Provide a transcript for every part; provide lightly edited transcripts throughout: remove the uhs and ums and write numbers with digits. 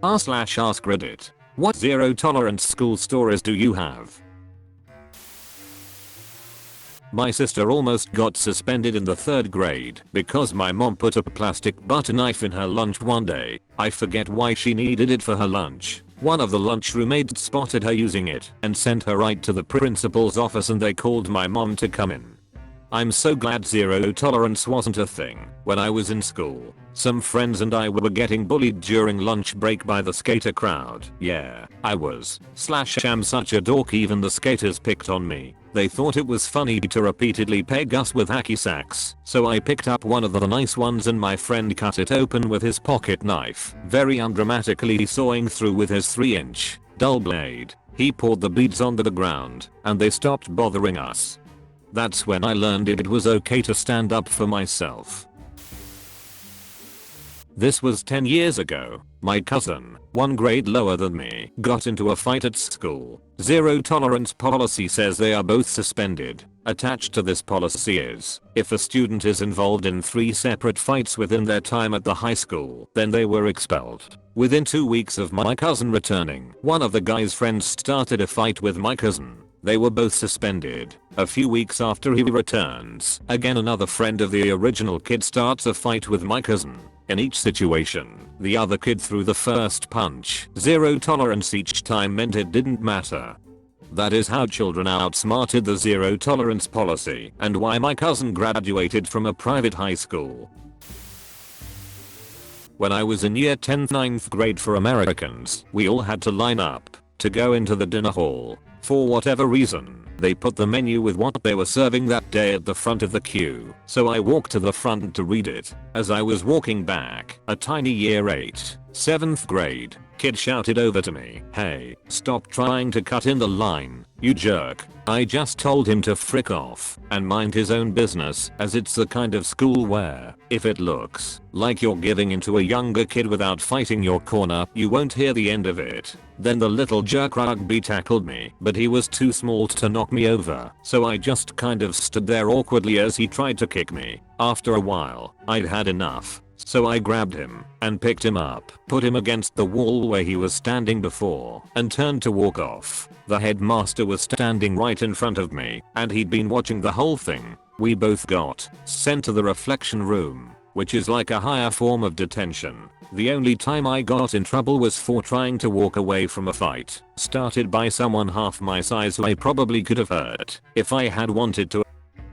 r/AskReddit. What zero tolerance school stories do you have? My sister almost got suspended in the 3rd grade because my mom put a plastic butter knife in her lunch one day. I forget why she needed it for her lunch. One of the lunchroom aides spotted her using it and sent her right to the principal's office, and they called my mom to come in. I'm so glad zero tolerance wasn't a thing when I was in school. Some friends and I were getting bullied during lunch break by the skater crowd. Yeah, I was. I'm such a dork, even the skaters picked on me. They thought it was funny to repeatedly peg us with hacky sacks. So I picked up one of the nice ones and my friend cut it open with his pocket knife, very undramatically sawing through with his 3-inch dull blade. He poured the beads onto the ground and they stopped bothering us. That's when I learned it was okay to stand up for myself. This was 10 years ago. My cousin, 1 grade lower than me, got into a fight at school. Zero tolerance policy says they are both suspended. Attached to this policy is, if a student is involved in 3 separate fights within their time at the high school, then they were expelled. Within 2 weeks of my cousin returning, one of the guy's friends started a fight with my cousin. They were both suspended. A few weeks after he returns, again another friend of the original kid starts a fight with my cousin. In each situation, the other kid threw the first punch. Zero tolerance each time meant it didn't matter. That is how children outsmarted the zero tolerance policy, and why my cousin graduated from a private high school. When I was in year 10th 9th grade for Americans, we all had to line up to go into the dinner hall. For whatever reason, they put the menu with what they were serving that day at the front of the queue, so I walked to the front to read it. As I was walking back, a tiny year 8, 7th grade kid shouted over to me, "Hey, stop trying to cut in the line, you jerk." I just told him to frick off and mind his own business, as it's the kind of school where, if it looks like you're giving into a younger kid without fighting your corner, you won't hear the end of it. Then the little jerk rugby tackled me, but he was too small to knock me over, so I just kind of stood there awkwardly as he tried to kick me. After a while, I'd had enough. So I grabbed him and picked him up, put him against the wall where he was standing before, and turned to walk off. The headmaster was standing right in front of me, and he'd been watching the whole thing. We both got sent to the reflection room, which is like a higher form of detention. The only time I got in trouble was for trying to walk away from a fight started by someone half my size who I probably could have hurt if I had wanted to.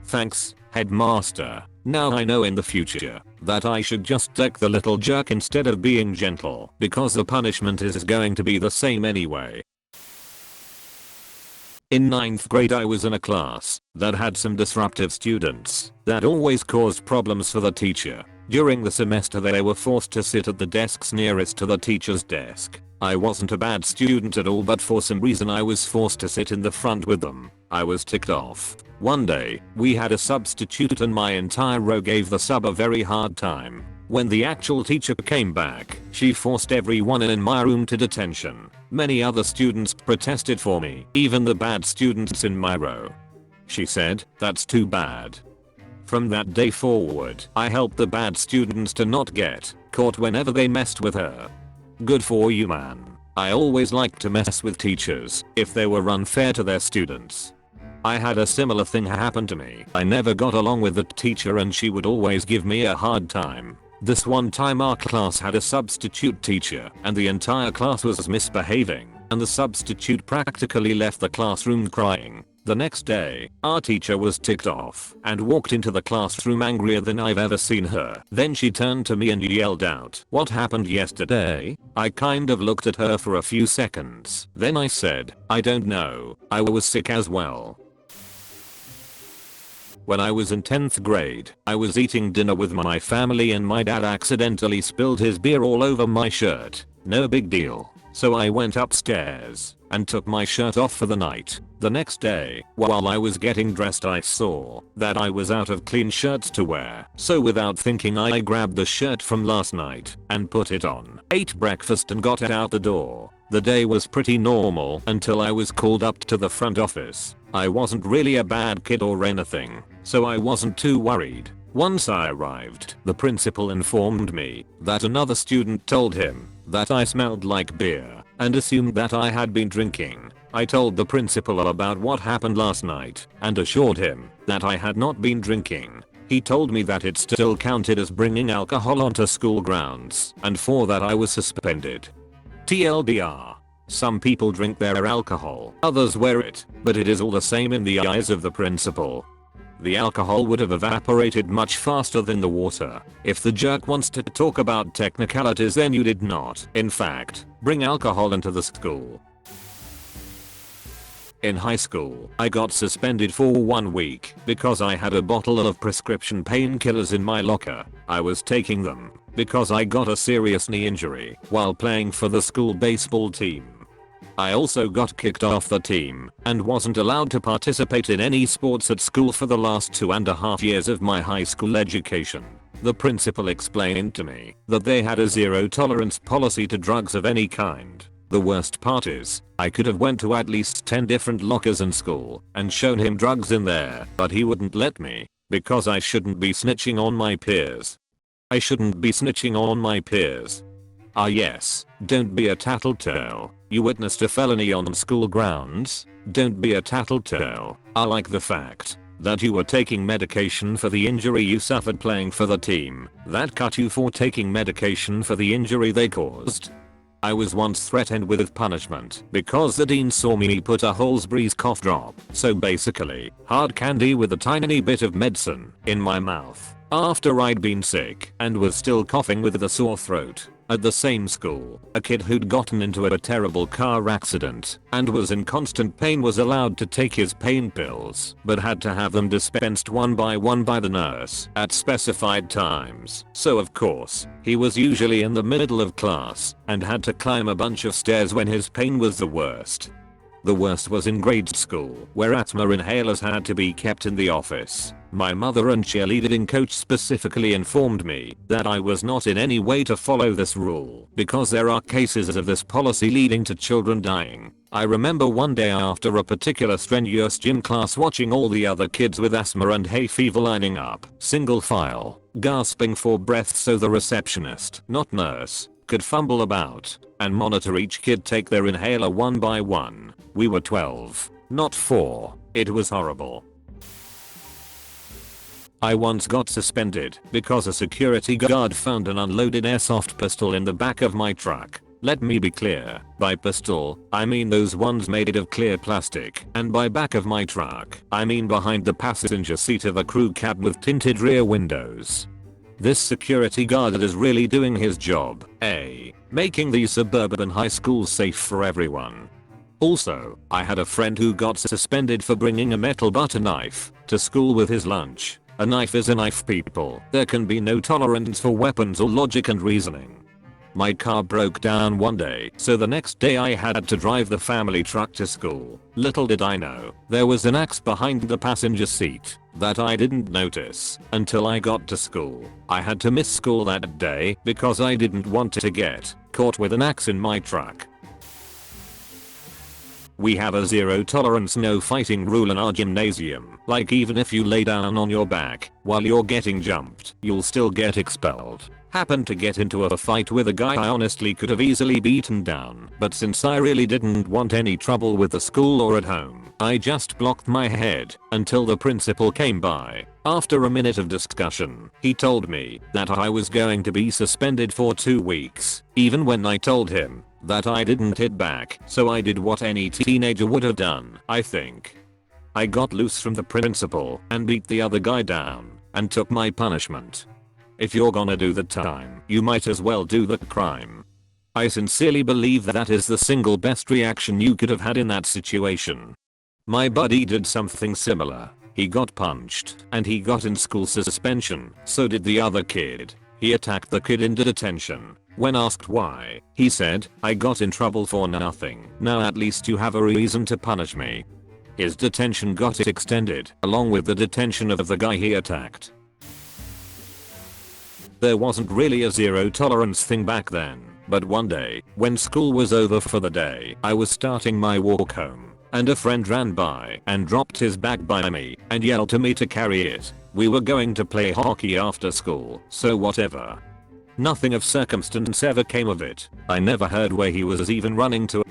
Thanks, headmaster. Now I know in the future that I should just deck the little jerk instead of being gentle, because the punishment is going to be the same anyway. In 9th grade I was in a class that had some disruptive students that always caused problems for the teacher. During the semester they were forced to sit at the desks nearest to the teacher's desk. I wasn't a bad student at all, but for some reason I was forced to sit in the front with them. I was ticked off. One day, we had a substitute and my entire row gave the sub a very hard time. When the actual teacher came back, she forced everyone in my room to detention. Many other students protested for me, even the bad students in my row. She said, "That's too bad." From that day forward, I helped the bad students to not get caught whenever they messed with her. Good for you, man. I always liked to mess with teachers if they were unfair to their students. I had a similar thing happen to me. I never got along with the teacher and she would always give me a hard time. This one time our class had a substitute teacher and the entire class was misbehaving, and the substitute practically left the classroom crying. The next day, our teacher was ticked off and walked into the classroom angrier than I've ever seen her. Then she turned to me and yelled out, "What happened yesterday?" I kind of looked at her for a few seconds. Then I said, "I don't know. I was sick as well." When I was in 10th grade, I was eating dinner with my family and my dad accidentally spilled his beer all over my shirt. No big deal. So I went upstairs and took my shirt off for the night. The next day, while I was getting dressed, I saw that I was out of clean shirts to wear. So without thinking, I grabbed the shirt from last night and put it on, ate breakfast and got out the door. The day was pretty normal until I was called up to the front office. I wasn't really a bad kid or anything, so I wasn't too worried. Once I arrived, the principal informed me that another student told him that I smelled like beer and assumed that I had been drinking. I told the principal about what happened last night and assured him that I had not been drinking. He told me that it still counted as bringing alcohol onto school grounds and for that I was suspended. TLDR. Some people drink their alcohol, others wear it, but it is all the same in the eyes of the principal. The alcohol would have evaporated much faster than the water. If the jerk wants to talk about technicalities, then you did not, in fact, bring alcohol into the school. In high school, I got suspended for 1 week because I had a bottle of prescription painkillers in my locker. I was taking them because I got a serious knee injury while playing for the school baseball team. I also got kicked off the team and wasn't allowed to participate in any sports at school for the last 2.5 years of my high school education. The principal explained to me that they had a zero tolerance policy to drugs of any kind. The worst part is, I could have went to at least 10 different lockers in school and shown him drugs in there, but he wouldn't let me because I shouldn't be snitching on my peers. I shouldn't be snitching on my peers. Ah yes, don't be a tattletale. You witnessed a felony on school grounds? Don't be a tattletale. I like the fact that you were taking medication for the injury you suffered playing for the team that cut you for taking medication for the injury they caused. I was once threatened with punishment because the dean saw me put a Halsbury's cough drop, so basically, hard candy with a tiny bit of medicine, in my mouth after I'd been sick and was still coughing with a sore throat. At the same school, a kid who'd gotten into a terrible car accident and was in constant pain was allowed to take his pain pills but had to have them dispensed one by the nurse at specified times. So of course, he was usually in the middle of class and had to climb a bunch of stairs when his pain was the worst. The worst was in grade school, where asthma inhalers had to be kept in the office. My mother and cheerleading coach specifically informed me that I was not in any way to follow this rule because there are cases of this policy leading to children dying. I remember one day after a particular strenuous gym class watching all the other kids with asthma and hay fever lining up, single file, gasping for breath so the receptionist, not nurse, could fumble about and monitor each kid take their inhaler one by one. We were 12, not 4. It was horrible. I once got suspended because a security guard found an unloaded airsoft pistol in the back of my truck. Let me be clear, by pistol, I mean those ones made of clear plastic, and by back of my truck, I mean behind the passenger seat of a crew cab with tinted rear windows. This security guard is really doing his job, making these suburban high schools safe for everyone. Also, I had a friend who got suspended for bringing a metal butter knife to school with his lunch. A knife is a knife, people. There can be no tolerance for weapons or logic and reasoning. My car broke down one day, so the next day I had to drive the family truck to school. Little did I know, there was an axe behind the passenger seat that I didn't notice until I got to school. I had to miss school that day because I didn't want to get caught with an axe in my truck. We have a zero tolerance no fighting rule in our gymnasium. Like even if you lay down on your back while you're getting jumped, you'll still get expelled. Happened to get into a fight with a guy I honestly could have easily beaten down, but since I really didn't want any trouble with the school or at home, I just blocked my head until the principal came by. After a minute of discussion, he told me that I was going to be suspended for 2 weeks, even when I told him that I didn't hit back, so I did what any teenager would have done, I think. I got loose from the principal and beat the other guy down and took my punishment. If you're gonna do the time, you might as well do the crime. I sincerely believe that is the single best reaction you could have had in that situation. My buddy did something similar. He got punched and he got in school suspension, so did the other kid. He attacked the kid into detention. When asked why, he said, "I got in trouble for nothing. Now at least you have a reason to punish me." His detention got extended, along with the detention of the guy he attacked. There wasn't really a zero tolerance thing back then, but one day, when school was over for the day, I was starting my walk home, and a friend ran by and dropped his bag by me and yelled to me to carry it. We were going to play hockey after school, so whatever. Nothing of circumstance ever came of it. I never heard where he was even running to.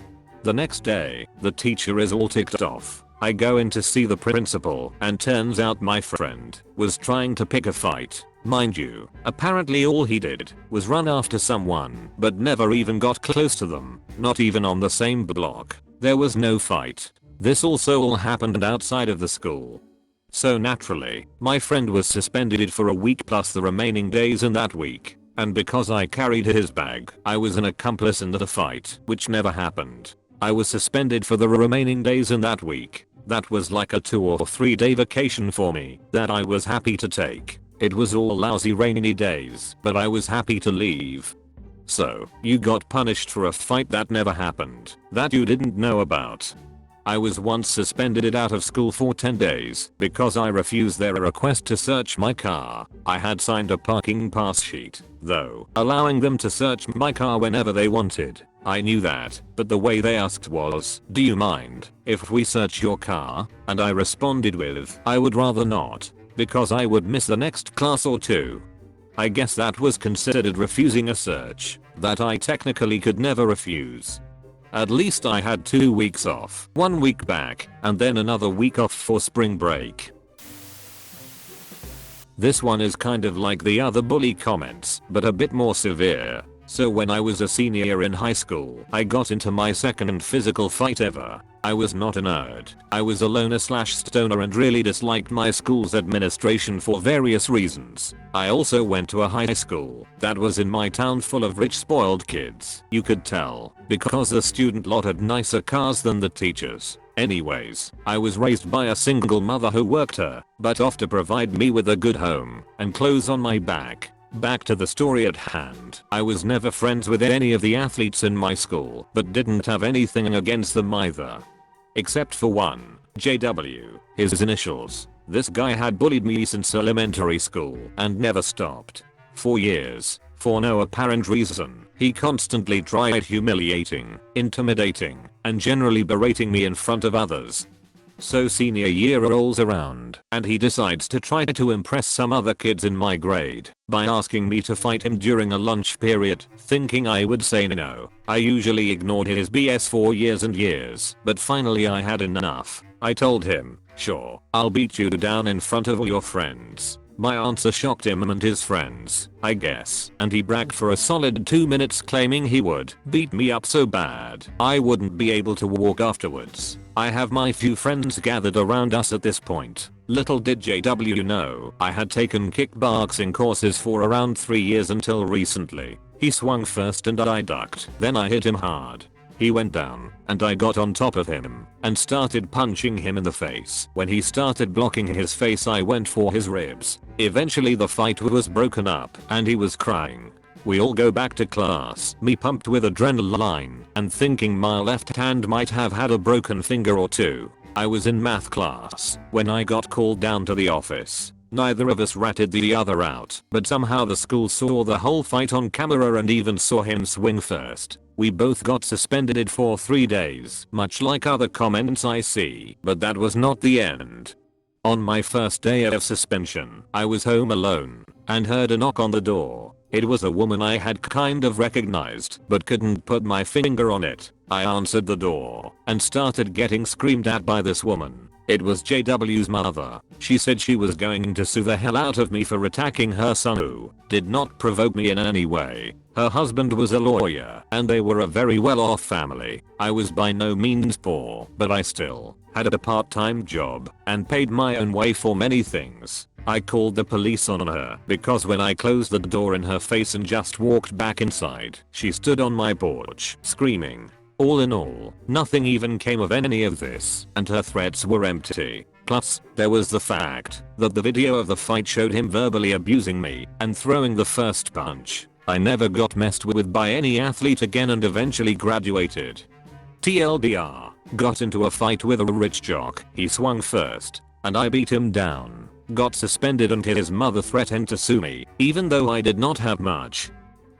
The next day, the teacher is all ticked off. I go in to see the principal and turns out my friend was trying to pick a fight. Mind you, apparently all he did was run after someone but never even got close to them, not even on the same block. There was no fight. This also all happened outside of the school. So naturally, my friend was suspended for a week plus the remaining days in that week. And because I carried his bag, I was an accomplice in the fight, which never happened. I was suspended for the remaining days in that week. That was like a 2 or 3 day vacation for me that I was happy to take. It was all lousy rainy days, but I was happy to leave. So, you got punished for a fight that never happened, that you didn't know about. I was once suspended out of school for 10 days because I refused their request to search my car. I had signed a parking pass sheet, though, allowing them to search my car whenever they wanted. I knew that, but the way they asked was, "Do you mind if we search your car?" And I responded with, "I would rather not, because I would miss the next class or two." I guess that was considered refusing a search that I technically could never refuse. At least I had 2 weeks off, 1 week back, and then another week off for spring break. This one is kind of like the other bully comments, but a bit more severe. So when I was a senior in high school, I got into my second physical fight ever. I was not a nerd. I was a loner/stoner and really disliked my school's administration for various reasons. I also went to a high school that was in my town full of rich spoiled kids. You could tell, because the student lot had nicer cars than the teachers. Anyways, I was raised by a single mother who worked her butt off to provide me with a good home and clothes on my back. Back to the story at hand. I was never friends with any of the athletes in my school, but didn't have anything against them either. Except for one, JW, his initials. This guy had bullied me since elementary school and never stopped. For years, for no apparent reason, he constantly tried humiliating, intimidating, and generally berating me in front of others. So senior year rolls around and he decides to try to impress some other kids in my grade by asking me to fight him during a lunch period, thinking I would say no. I usually ignored his BS for years and years, but finally I had enough. I told him, "Sure, I'll beat you down in front of all your friends." My answer shocked him and his friends, I guess, and he bragged for a solid 2 minutes claiming he would beat me up so bad I wouldn't be able to walk afterwards. I have my few friends gathered around us at this point. Little did JW know I had taken kickboxing courses for around 3 years until recently. He swung first and I ducked, then I hit him hard. He went down, and I got on top of him and started punching him in the face. When he started blocking his face, I went for his ribs. Eventually the fight was broken up and he was crying. We all go back to class, me pumped with adrenaline and thinking my left hand might have had a broken finger or two. I was in math class when I got called down to the office. Neither of us ratted the other out, but somehow the school saw the whole fight on camera and even saw him swing first. We both got suspended for 3 days, much like other comments I see, but that was not the end. On my first day of suspension, I was home alone and heard a knock on the door. It was a woman I had kind of recognized, but couldn't put my finger on it. I answered the door and started getting screamed at by this woman. It was JW's mother. She said she was going to sue the hell out of me for attacking her son, who did not provoke me in any way. Her husband was a lawyer and they were a very well-off family. I was by no means poor, but I still had a part-time job and paid my own way for many things. I called the police on her because when I closed the door in her face and just walked back inside, she stood on my porch screaming. All in all, nothing even came of any of this, and her threats were empty. Plus, there was the fact that the video of the fight showed him verbally abusing me and throwing the first punch. I never got messed with by any athlete again and eventually graduated. TLDR, got into a fight with a rich jock. He swung first, and I beat him down. Got suspended until his mother threatened to sue me, even though I did not have much.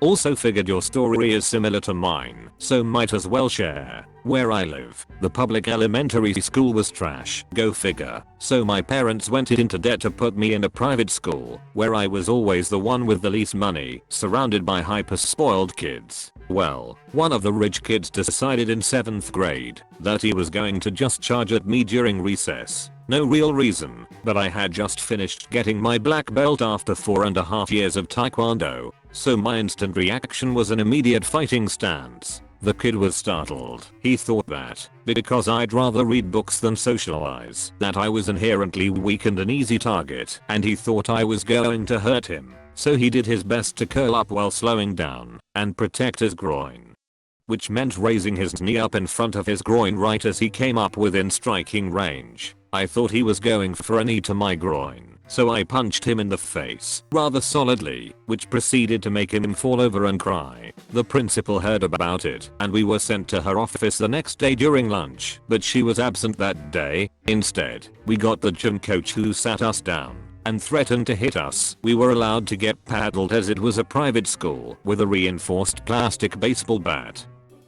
Also figured your story is similar to mine, so might as well share. Where I live, the public elementary school was trash. Go figure. So my parents went into debt to put me in a private school, where I was always the one with the least money, surrounded by hyper spoiled kids. Well, one of the rich kids decided in 7th grade that he was going to just charge at me during recess. No real reason, but I had just finished getting my black belt after 4.5 years of taekwondo, so my instant reaction was an immediate fighting stance. The kid was startled. He thought that, because I'd rather read books than socialize, that I was inherently weak and an easy target, and he thought I was going to hurt him. So he did his best to curl up while slowing down and protect his groin, which meant raising his knee up in front of his groin right as he came up within striking range. I thought he was going for a knee to my groin, so I punched him in the face rather solidly, which proceeded to make him fall over and cry. The principal heard about it and we were sent to her office the next day during lunch, but she was absent that day. Instead, we got the gym coach who sat us down and threatened to hit us. We were allowed to get paddled as it was a private school with a reinforced plastic baseball bat.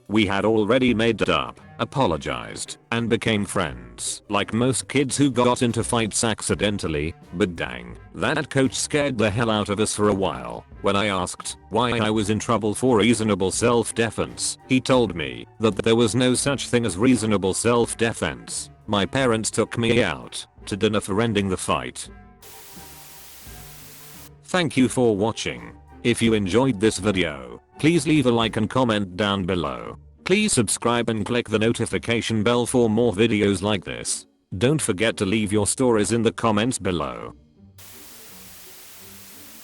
We had already made it up, apologized, and became friends like most kids who got into fights accidentally, but dang, that coach scared the hell out of us for a while. When I asked why I was in trouble for reasonable self-defense, he told me that there was no such thing as reasonable self-defense. My parents took me out to dinner for ending the fight. Thank you for watching. If you enjoyed this video, please leave a like and comment down below. Please subscribe and click the notification bell for more videos like this. Don't forget to leave your stories in the comments below.